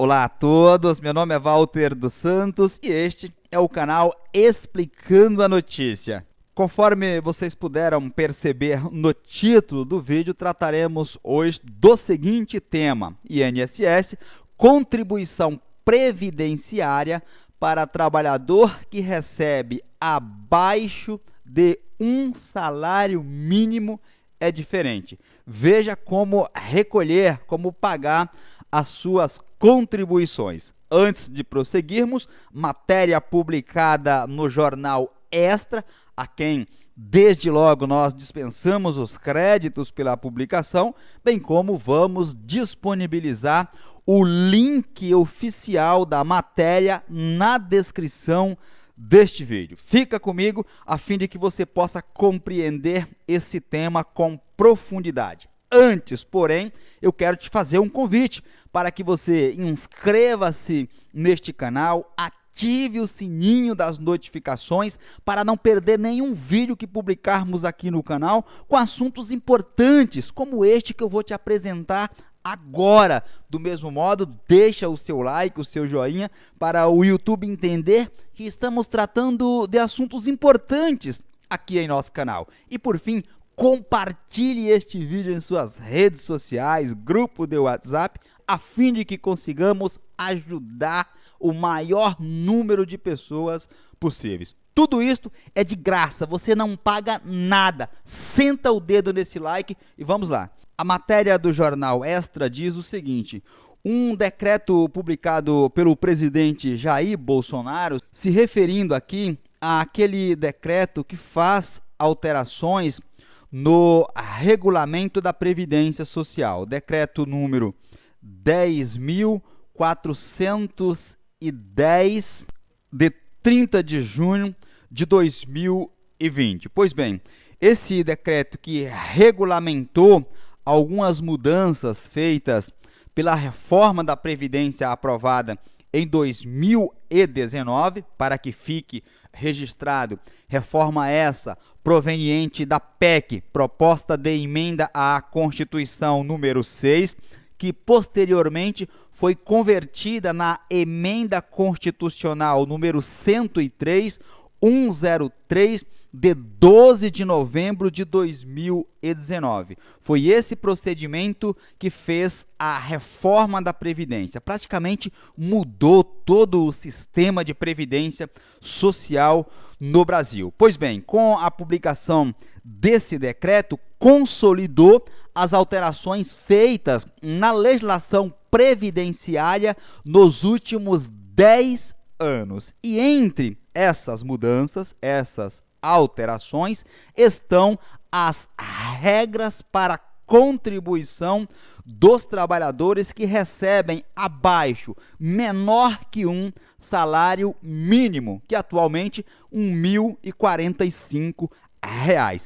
Olá a todos, meu nome é Walter dos Santos e este é o canal Explicando a Notícia. Conforme vocês puderam perceber no título do vídeo, trataremos hoje do seguinte tema: INSS, contribuição previdenciária para trabalhador que recebe abaixo de um salário mínimo é diferente. Veja como recolher, como pagar as suas contribuições. Antes de prosseguirmos, matéria publicada no jornal Extra, a quem desde logo nós dispensamos os créditos pela publicação, bem como vamos disponibilizar o link oficial da matéria na descrição deste vídeo. Fica comigo a fim de que você possa compreender esse tema com profundidade. Antes, porém, eu quero te fazer um convite para que você inscreva-se neste canal, ative o sininho das notificações para não perder nenhum vídeo que publicarmos aqui no canal com assuntos importantes como este que eu vou te apresentar agora. Do mesmo modo, deixa o seu like, o seu joinha para o YouTube entender que estamos tratando de assuntos importantes aqui em nosso canal. E por fim, compartilhe este vídeo em suas redes sociais, grupo de WhatsApp, a fim de que consigamos ajudar o maior número de pessoas possíveis. Tudo isto é de graça, você não paga nada. Senta o dedo nesse like e vamos lá. A matéria do jornal Extra diz o seguinte: um decreto publicado pelo presidente Jair Bolsonaro, se referindo aqui àquele decreto que faz alterações no regulamento da Previdência Social, decreto número 10.410, de 30 de junho de 2020. Pois bem, esse decreto que regulamentou algumas mudanças feitas pela reforma da Previdência aprovada em 2019, para que fique registrado, reforma essa proveniente da PEC, Proposta de Emenda à Constituição número 6, que posteriormente foi convertida na Emenda Constitucional número 103, de 12 de novembro de 2019. Foi esse procedimento que fez a reforma da Previdência. Praticamente mudou todo o sistema de previdência social no Brasil. Pois bem, com a publicação desse decreto, consolidou as alterações feitas na legislação previdenciária nos últimos 10 anos. E entre essas mudanças, essas alterações, estão as regras para contribuição dos trabalhadores que recebem abaixo, menor que um salário mínimo, que atualmente R$ 1.045.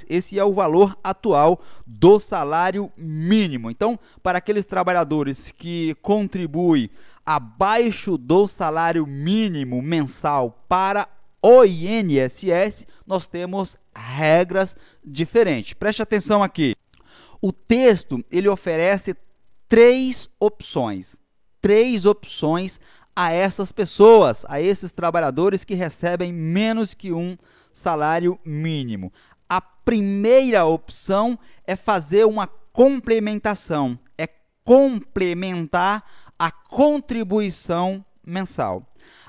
Esse é o valor atual do salário mínimo. Então, para aqueles trabalhadores que contribuem abaixo do salário mínimo mensal para o INSS, nós temos regras diferentes. Preste atenção aqui. O texto, ele oferece três opções a essas pessoas, a esses trabalhadores que recebem menos que um salário mínimo. A primeira opção é fazer uma complementação, é complementar a contribuição mensal.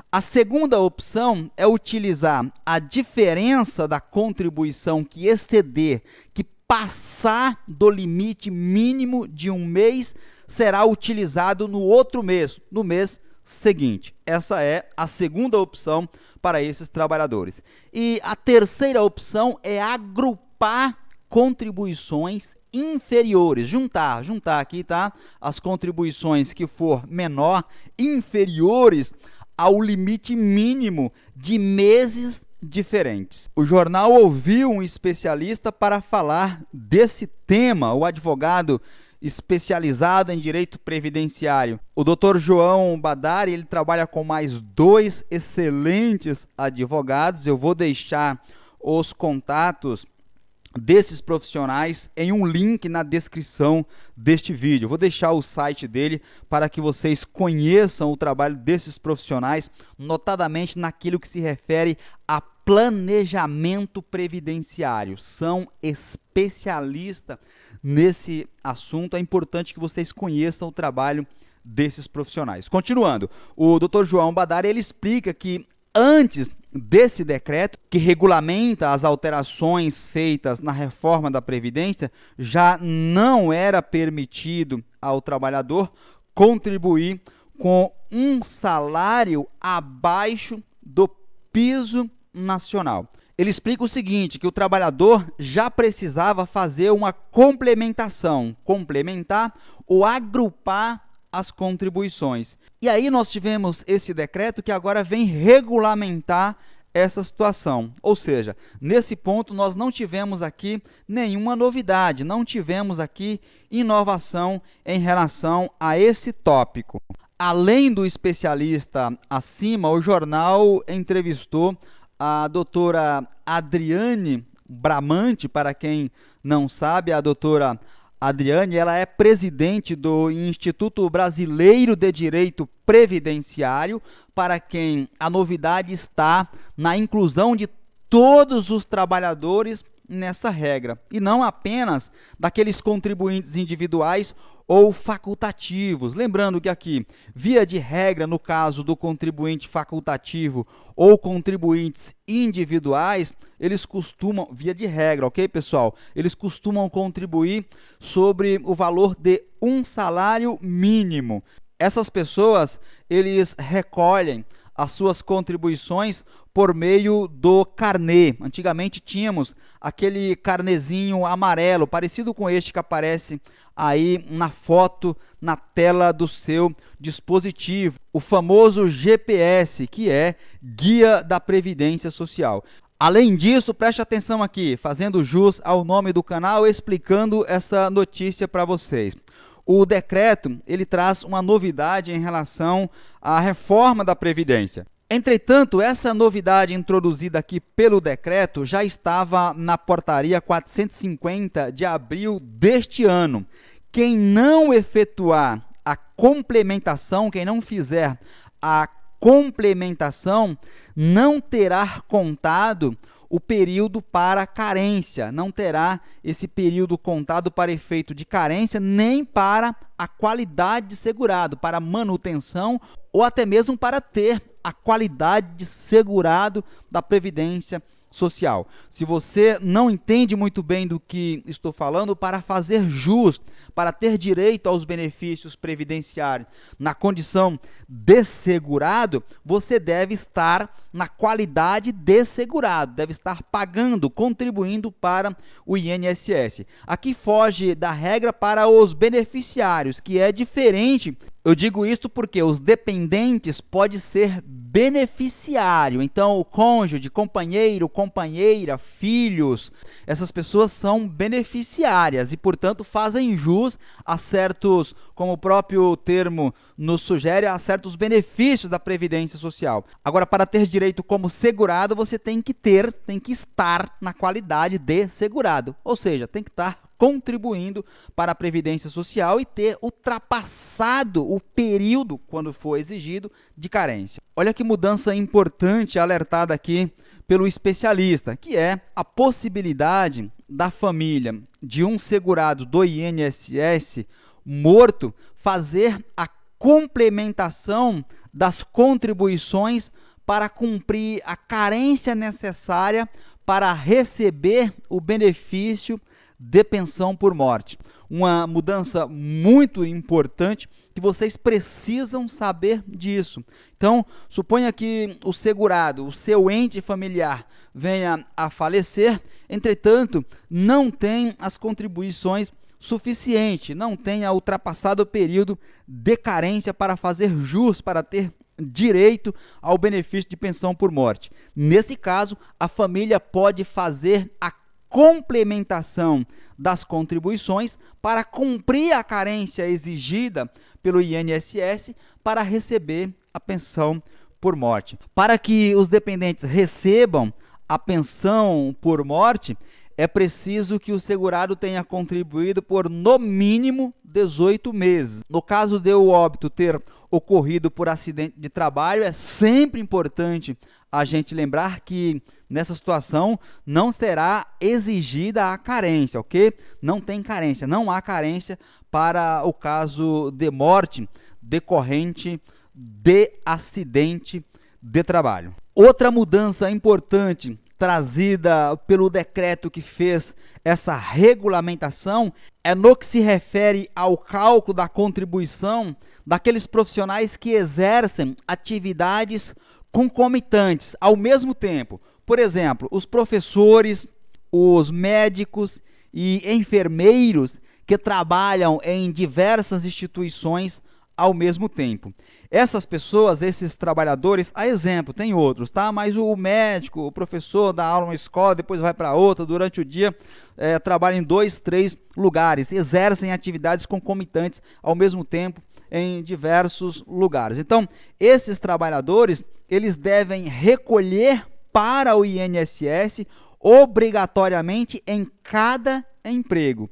A segunda opção é utilizar a diferença da contribuição que exceder, que passar do limite mínimo de um mês, será utilizado no outro mês, no mês seguinte. Essa é a segunda opção para esses trabalhadores. E a terceira opção é agrupar contribuições inferiores, juntar aqui, tá? As contribuições que for menor, inferiores ao limite mínimo de meses diferentes. O jornal ouviu um especialista para falar desse tema, o advogado especializado em direito previdenciário, o Dr. João Badari. Ele trabalha com mais dois excelentes advogados. Eu vou deixar os contatos desses profissionais em um link na descrição deste vídeo. Vou deixar o site dele para que vocês conheçam o trabalho desses profissionais, notadamente naquilo que se refere a planejamento previdenciário. São especialistas nesse assunto. É importante que vocês conheçam o trabalho desses profissionais. Continuando, o Dr. João Badari, ele explica que antes desse decreto, que regulamenta as alterações feitas na reforma da Previdência, já não era permitido ao trabalhador contribuir com um salário abaixo do piso nacional. Ele explica o seguinte, que o trabalhador já precisava fazer uma complementação, complementar ou agrupar as contribuições. E aí nós tivemos esse decreto que agora vem regulamentar essa situação. Ou seja, nesse ponto nós não tivemos aqui nenhuma novidade, não tivemos aqui inovação em relação a esse tópico. Além do especialista acima, o jornal entrevistou a doutora Adriane Bramante. Para quem não sabe, a doutora Adriane, ela é presidente do Instituto Brasileiro de Direito Previdenciário, para quem a novidade está na inclusão de todos os trabalhadores nessa regra, e não apenas daqueles contribuintes individuais ou facultativos. Lembrando que aqui, via de regra, no caso do contribuinte facultativo ou contribuintes individuais, eles costumam, via de regra, ok, pessoal? Eles costumam contribuir sobre o valor de um salário mínimo. Essas pessoas, eles recolhem as suas contribuições por meio do carnê. Antigamente tínhamos aquele carnezinho amarelo, parecido com este que aparece aí na foto, na tela do seu dispositivo. O famoso GPS, que é Guia da Previdência Social. Além disso, preste atenção aqui, fazendo jus ao nome do canal, explicando essa notícia para vocês. O decreto, ele traz uma novidade em relação à reforma da Previdência. Entretanto, essa novidade introduzida aqui pelo decreto já estava na portaria 450 de abril deste ano. Quem não efetuar a complementação, quem não fizer a complementação, não terá contado o período para carência, não terá esse período contado para efeito de carência, nem para a qualidade de segurado, para manutenção ou até mesmo para ter a qualidade de segurado da Previdência Social. Se você não entende muito bem do que estou falando, para fazer jus, para ter direito aos benefícios previdenciários na condição de segurado, você deve estar na qualidade de segurado, deve estar pagando, contribuindo para o INSS. Aqui foge da regra para os beneficiários, que é diferente. Eu digo isto porque os dependentes podem ser beneficiário. Então, o cônjuge, companheiro, companheira, filhos, essas pessoas são beneficiárias e, portanto, fazem jus a certos, como o próprio termo nos sugere, a certos benefícios da Previdência Social. Agora, para ter direito como segurado, você tem que estar na qualidade de segurado, ou seja, tem que estar contribuindo para a Previdência Social e ter ultrapassado o período, quando for exigido, de carência. Olha que mudança importante alertada aqui pelo especialista, que é a possibilidade da família de um segurado do INSS morto fazer a complementação das contribuições para cumprir a carência necessária para receber o benefício de pensão por morte. Uma mudança muito importante que vocês precisam saber disso. Então, suponha que o segurado, o seu ente familiar, venha a falecer, entretanto, não tem as contribuições suficientes, não tenha ultrapassado o período de carência para fazer jus, para ter direito ao benefício de pensão por morte. Nesse caso, a família pode fazer a complementação das contribuições para cumprir a carência exigida pelo INSS para receber a pensão por morte. Para que os dependentes recebam a pensão por morte, é preciso que o segurado tenha contribuído por no mínimo 18 meses. No caso de o óbito ter ocorrido por acidente de trabalho, é sempre importante a gente lembrar que nessa situação não será exigida a carência, ok? Não tem carência, não há carência para o caso de morte decorrente de acidente de trabalho. Outra mudança importante trazida pelo decreto que fez essa regulamentação é no que se refere ao cálculo da contribuição daqueles profissionais que exercem atividades concomitantes ao mesmo tempo. Por exemplo, os professores, os médicos e enfermeiros que trabalham em diversas instituições ao mesmo tempo. Essas pessoas, esses trabalhadores, a exemplo, tem outros, tá? Mas o médico, o professor dá aula numa escola, depois vai para outra, durante o dia trabalha em 2, 3 lugares, exercem atividades concomitantes ao mesmo tempo em diversos lugares. Então, esses trabalhadores, eles devem recolher para o INSS obrigatoriamente em cada emprego.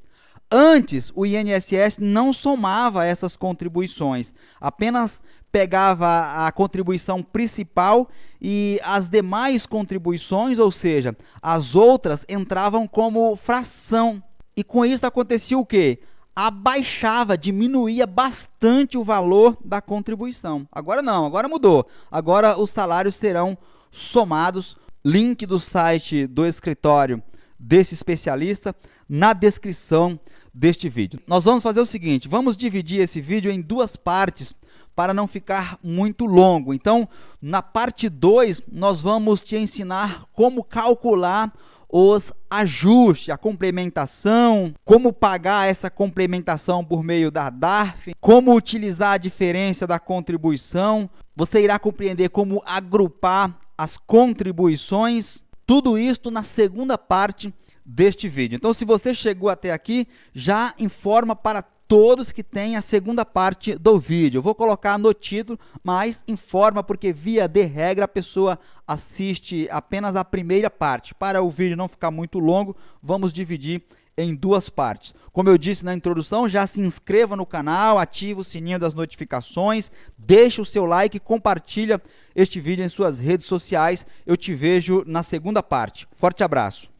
Antes, o INSS não somava essas contribuições, apenas pegava a contribuição principal e as demais contribuições, ou seja, as outras entravam como fração. E com isso acontecia o quê? Abaixava, diminuía bastante o valor da contribuição. Agora não, agora mudou. Agora os salários serão somados. Link do site do escritório desse especialista na descrição deste vídeo. Nós vamos fazer o seguinte, vamos dividir esse vídeo em 2 partes para não ficar muito longo. Então, na parte 2, nós vamos te ensinar como calcular os ajustes, a complementação, como pagar essa complementação por meio da DARF, como utilizar a diferença da contribuição. Você irá compreender como agrupar as contribuições, tudo isso na segunda parte deste vídeo. Então, se você chegou até aqui, já informa para todos que têm a segunda parte do vídeo. Eu vou colocar no título, mas informa porque via de regra a pessoa assiste apenas a primeira parte. Para o vídeo não ficar muito longo, vamos dividir em 2 partes. Como eu disse na introdução, já se inscreva no canal, ative o sininho das notificações, deixe o seu like, compartilha este vídeo em suas redes sociais. Eu te vejo na segunda parte. Forte abraço!